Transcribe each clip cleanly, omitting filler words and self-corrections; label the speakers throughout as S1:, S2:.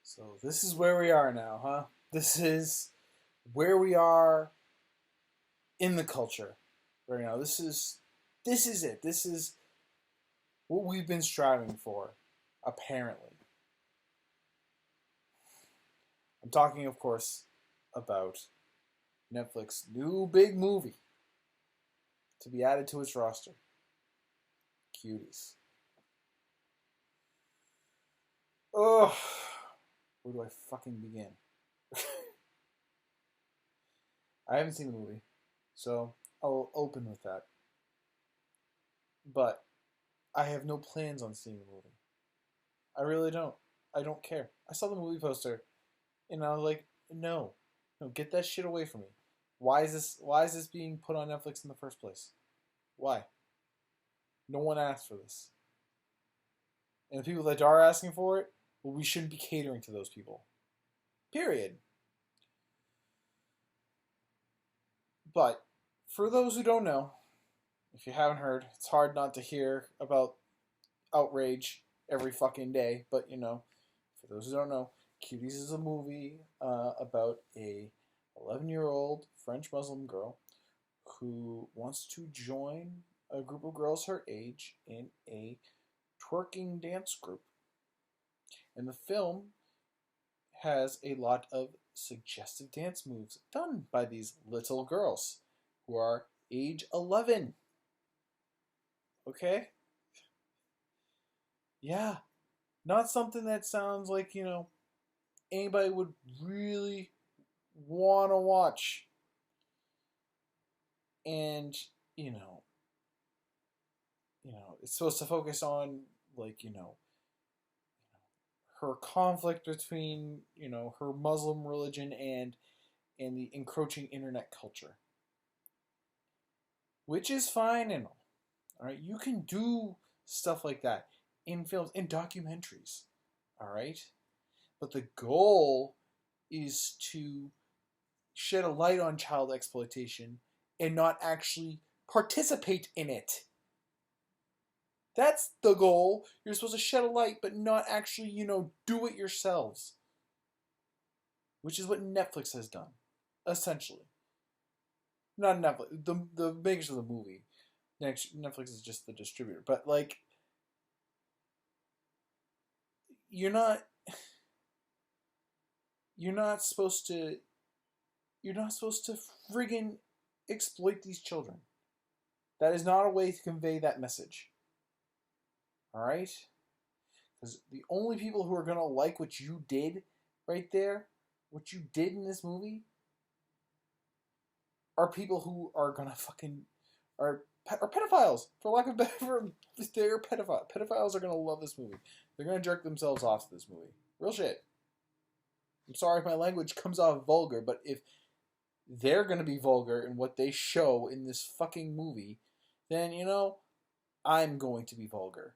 S1: So this is where we are now, huh? This is where we are in the culture right now. This is it. This is what we've been striving for, apparently. I'm talking, of course, about Netflix's new big movie to be added to its roster, Cuties. Ugh. Where do I fucking begin? I haven't seen the movie, so I'll open with that. But I have no plans on seeing the movie. I really don't. I don't care. I saw the movie poster and I was like, no, no, get that shit away from me. Why is this? Why is this being put on Netflix in the first place? Why? No one asked for this. And the people that are asking for it, well, we shouldn't be catering to those people. Period. But for those who don't know, if you haven't heard, it's hard not to hear about outrage every fucking day. But for those who don't know, Cuties is a movie about a 11-year-old French Muslim girl who wants to join a group of girls her age in a twerking dance group. And the film has a lot of suggestive dance moves done by these little girls who are age 11. Okay? Yeah. Not something that sounds like, anybody would really want to watch. And, you know, it's supposed to focus on like, her conflict between, her Muslim religion and the encroaching internet culture. Which is fine and all right. You can do stuff like that in films, in documentaries. All right? But the goal is to shed a light on child exploitation and not actually participate in it. That's the goal. You're supposed to shed a light, but not actually, do it yourselves. Which is what Netflix has done, essentially. Not Netflix, the makers of the movie. Netflix is just the distributor, but like, you're not, you're not supposed to, you're not supposed to friggin' exploit these children. That is not a way to convey that message. All right? Because the only people who are going to like what you did right there, what you did in this movie, are people who are going to fucking, are pedophiles, for lack of better, they're pedophiles. Pedophiles are going to love this movie. They're going to jerk themselves off to this movie. Real shit. I'm sorry if my language comes off vulgar, but if they're going to be vulgar in what they show in this fucking movie, then, I'm going to be vulgar.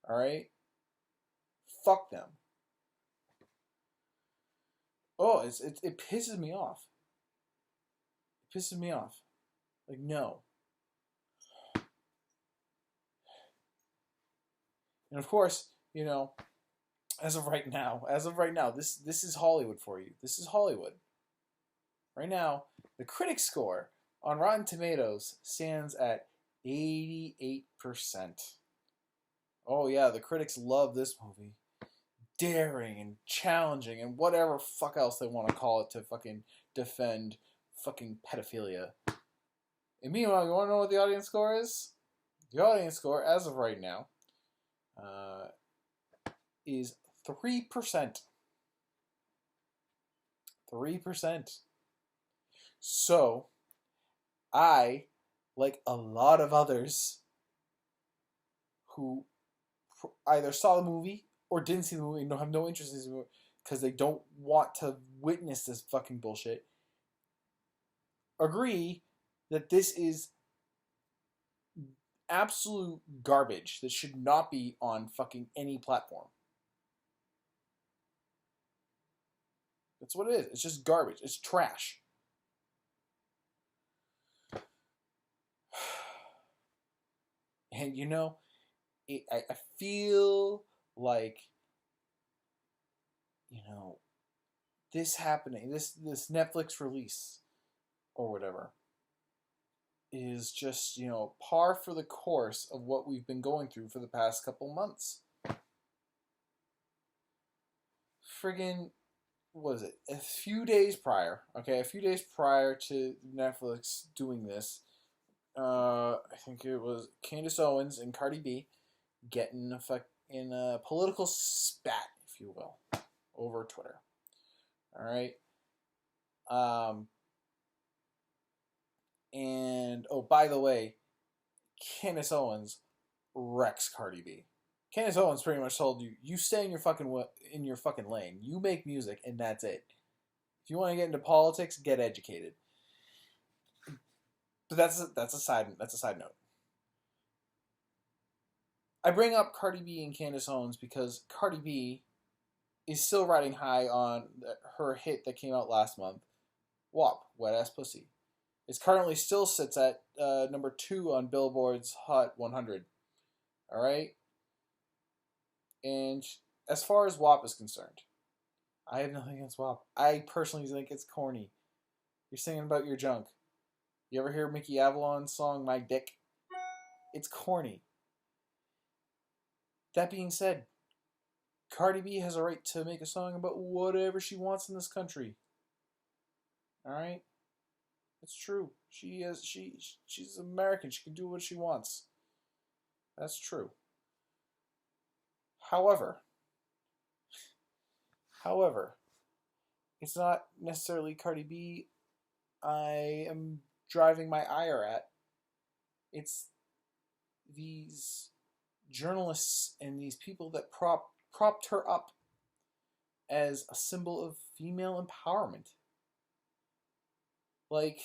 S1: Alright? Fuck them. Oh, it pisses me off. It pisses me off. Like, no. And of course, as of right now, this is Hollywood for you. This is Hollywood. Right now, the critic score on Rotten Tomatoes stands at 88%. Oh yeah, the critics love this movie. Daring and challenging and whatever fuck else they want to call it to fucking defend fucking pedophilia. And meanwhile, you want to know what the audience score is? The audience score, as of right now, is 3%. 3%. So, I, like a lot of others who either saw the movie or didn't see the movie and don't have no interest in this movie because they don't want to witness this fucking bullshit, agree that this is absolute garbage that should not be on fucking any platform. That's what it is. It's just garbage. It's trash. And I feel like you know, this happening, this Netflix release or whatever, is just, par for the course of what we've been going through for the past couple months. Friggin', what is it? A few days prior to Netflix doing this, I think it was Candace Owens and Cardi B getting in a political spat, if you will, over Twitter. All right. And oh, by the way, Candace Owens wrecks Cardi B. Candace Owens pretty much told you, you stay in your fucking lane. You make music, and that's it. If you want to get into politics, get educated. But that's a side note. I bring up Cardi B and Candace Owens because Cardi B is still riding high on her hit that came out last month, WAP, Wet Ass Pussy. It currently still sits at number 2 on Billboard's Hot 100. All right? And as far as WAP is concerned, I have nothing against WAP. I personally think it's corny. You're singing about your junk. You ever hear Mickey Avalon's song, My Dick? It's corny. That being said, Cardi B has a right to make a song about whatever she wants in this country. Alright? It's true. She's American. She can do what she wants. That's true. However, it's not necessarily Cardi B I am driving my ire at. It's these journalists and these people that propped her up as a symbol of female empowerment. Like,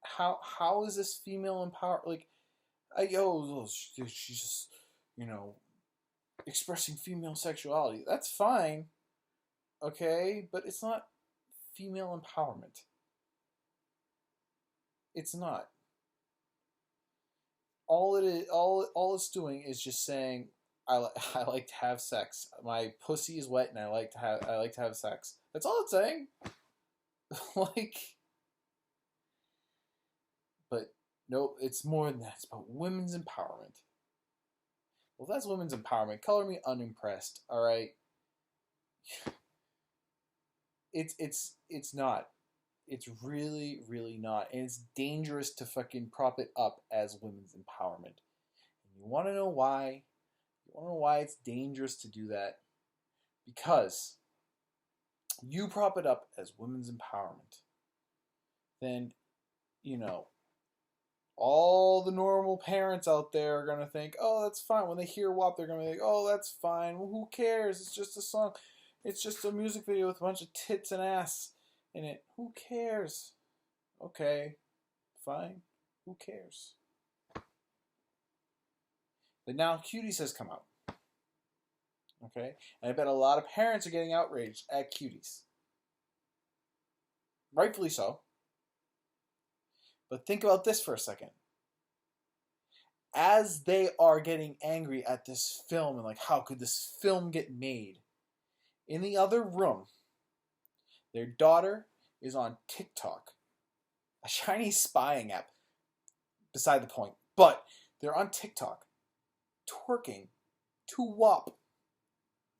S1: how is this female empower? Like, she's just, expressing female sexuality. That's fine, okay, but it's not female empowerment. It's not. All it's doing is just saying, I like to have sex. My pussy is wet, and I like to have sex. That's all it's saying. But no, it's more than that. It's about women's empowerment. Well, if that's women's empowerment, color me unimpressed. All right. It's not. It's really, really not. And it's dangerous to fucking prop it up as women's empowerment. And you want to know why? You want to know why it's dangerous to do that? Because you prop it up as women's empowerment. Then, all the normal parents out there are going to think, oh, that's fine. When they hear WAP, they're going to be like, oh, that's fine. Well, who cares? It's just a song. It's just a music video with a bunch of tits and ass in it. Who cares? Okay, fine. Who cares? But now Cuties has come out. Okay? And I bet a lot of parents are getting outraged at Cuties. Rightfully so. But think about this for a second. As they are getting angry at this film and like, how could this film get made? In the other room, their daughter is on TikTok, a Chinese spying app, beside the point. But they're on TikTok, twerking to WAP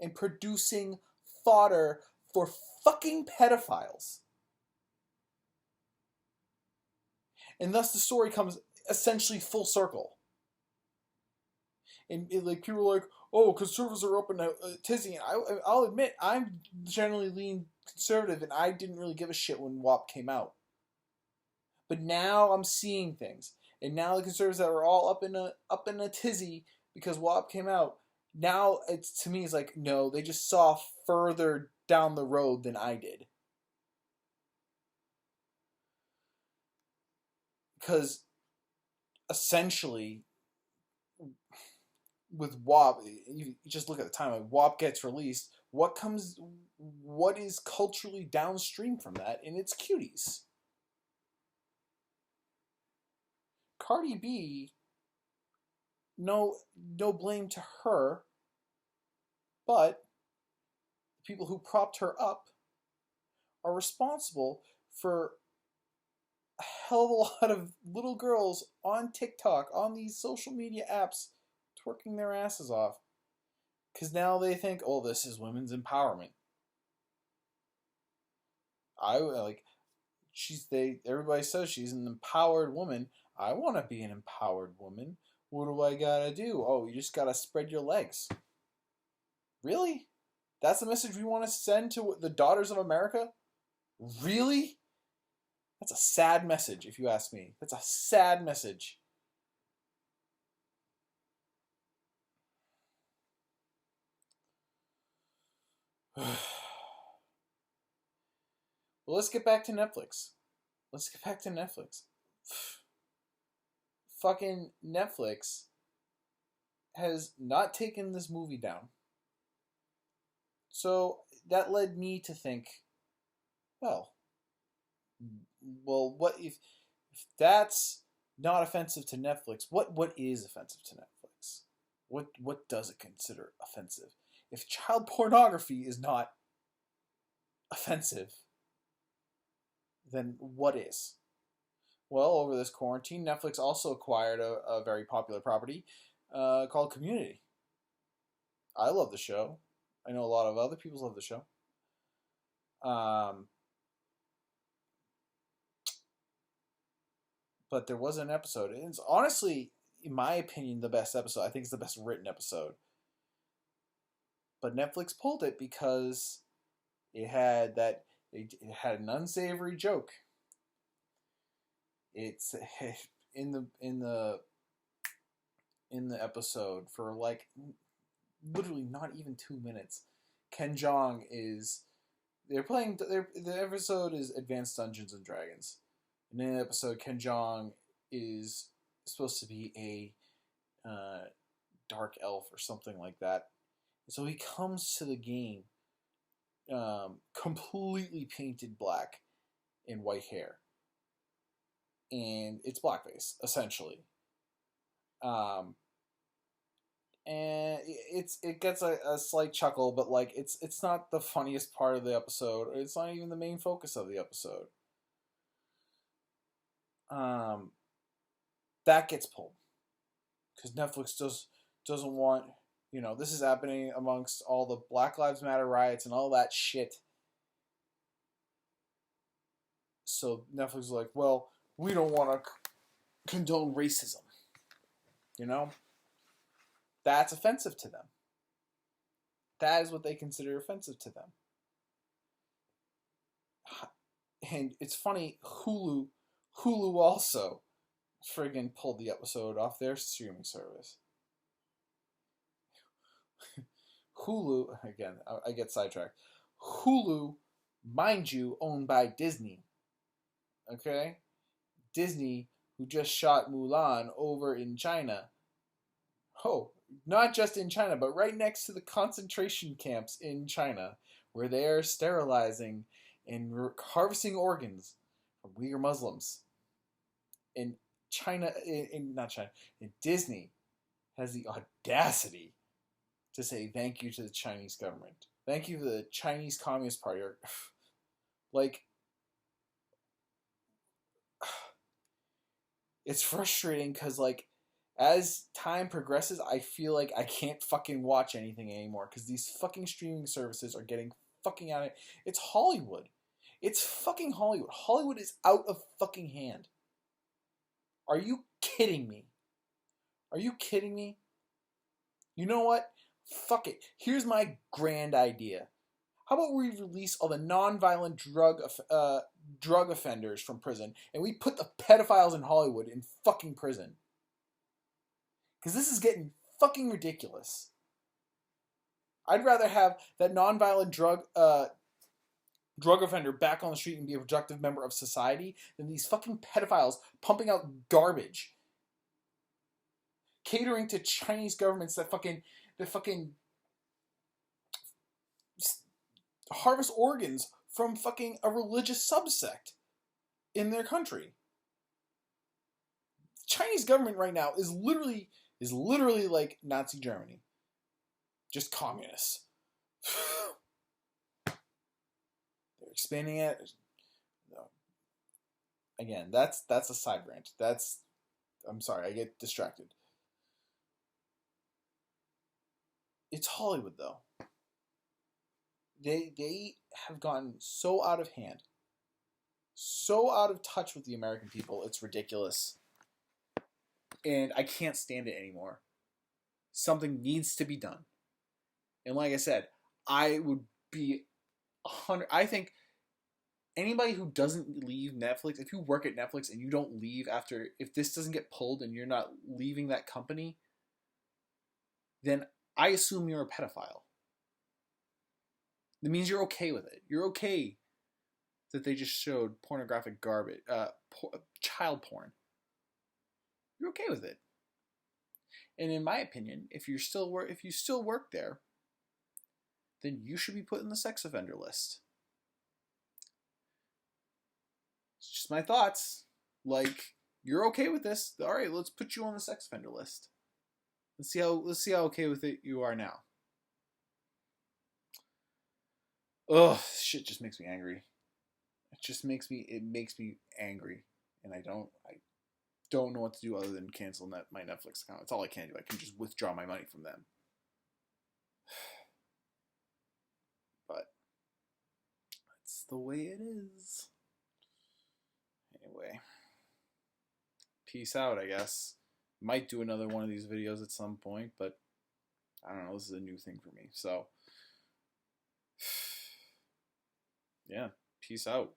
S1: and producing fodder for fucking pedophiles. And thus the story comes essentially full circle. And people are like, oh, conservatives are up in a tizzy. And I'll admit, I'm generally lean conservative, and I didn't really give a shit when WAP came out. But now I'm seeing things, and now the conservatives that were all up in a tizzy because WAP came out. Now to me it's like, no, they just saw further down the road than I did. Because essentially, with WAP, you just look at the time when WAP gets released, what is culturally downstream from that? And it's Cuties. Cardi B, no blame to her, but people who propped her up are responsible for a hell of a lot of little girls on TikTok, on these social media apps, twerking their asses off. Because now they think, oh, this is women's empowerment. Everybody says she's an empowered woman. I want to be an empowered woman. What do I gotta do? Oh, you just gotta spread your legs. Really? That's the message we want to send to the daughters of America? Really? That's a sad message, if you ask me. That's a sad message. Well, let's get back to Netflix. Fucking Netflix has not taken this movie down. So that led me to think, well, what if that's not offensive to Netflix? What is offensive to Netflix? What does it consider offensive? If child pornography is not offensive, then what is? Well, over this quarantine, Netflix also acquired a very popular property called Community. I love the show. I know a lot of other people love the show. But there was an episode. And it's honestly, in my opinion, the best episode. I think it's the best written episode. But Netflix pulled it because it had an unsavory joke. It's in the episode for like literally not even 2 minutes. Ken Jeong is the episode is Advanced Dungeons and Dragons. And in the episode, Ken Jeong is supposed to be a dark elf or something like that. So he comes to the game completely painted black and white hair. And it's blackface, essentially. And it gets a slight chuckle, but like it's not the funniest part of the episode. It's not even the main focus of the episode. That gets pulled because Netflix doesn't want, this is happening amongst all the Black Lives Matter riots and all that shit. So Netflix is like, well, we don't want to condone racism. That's offensive to them. That is what they consider offensive to them. And it's funny, Hulu also friggin' pulled the episode off their streaming service. Hulu, again, I get sidetracked. Hulu, mind you, owned by Disney. Okay? Disney, who just shot Mulan over in China. Oh, not just in China, but right next to the concentration camps in China, where they are sterilizing and harvesting organs from Uyghur Muslims. And Disney has the audacity to say thank you to the Chinese government. Thank you to the Chinese Communist Party. Like, it's frustrating because, like, as time progresses, I feel like I can't fucking watch anything anymore because these fucking streaming services are getting fucking out of it. It's Hollywood. It's fucking Hollywood. Hollywood is out of fucking hand. Are you kidding me? Are you kidding me? You know what? Fuck it. Here's my grand idea. How about we release all the non-violent drug offenders from prison and we put the pedophiles in Hollywood in fucking prison? Because this is getting fucking ridiculous. I'd rather have that non-violent drug offender back on the street and be a productive member of society than these fucking pedophiles pumping out garbage, catering to Chinese governments that fucking harvest organs from fucking a religious subsect in their country. The Chinese government right now is literally like Nazi Germany. Just communists. expanding it. No. Again, that's a side rant. I'm sorry, I get distracted. It's Hollywood though. They have gotten so out of hand, so out of touch with the American people. It's ridiculous. And I can't stand it anymore. Something needs to be done. And like I said, I would be 100. I think anybody who doesn't leave Netflix, if you work at Netflix and you don't leave after, if this doesn't get pulled and you're not leaving that company, then I assume you're a pedophile. That means you're okay with it. You're okay that they just showed pornographic garbage, child porn. You're okay with it. And in my opinion, if you still work there, then you should be put in the sex offender list. It's just my thoughts. Like, you're okay with this. All right, let's put you on the sex offender list. Let's see how okay with it you are now. Ugh, shit just makes me angry. It makes me angry, and I don't know what to do other than cancel my Netflix account. That's all I can do. I can just withdraw my money from them. But that's the way it is. Anyway, peace out, I guess. Might do another one of these videos at some point, but I don't know. This is a new thing for me. So, yeah, peace out.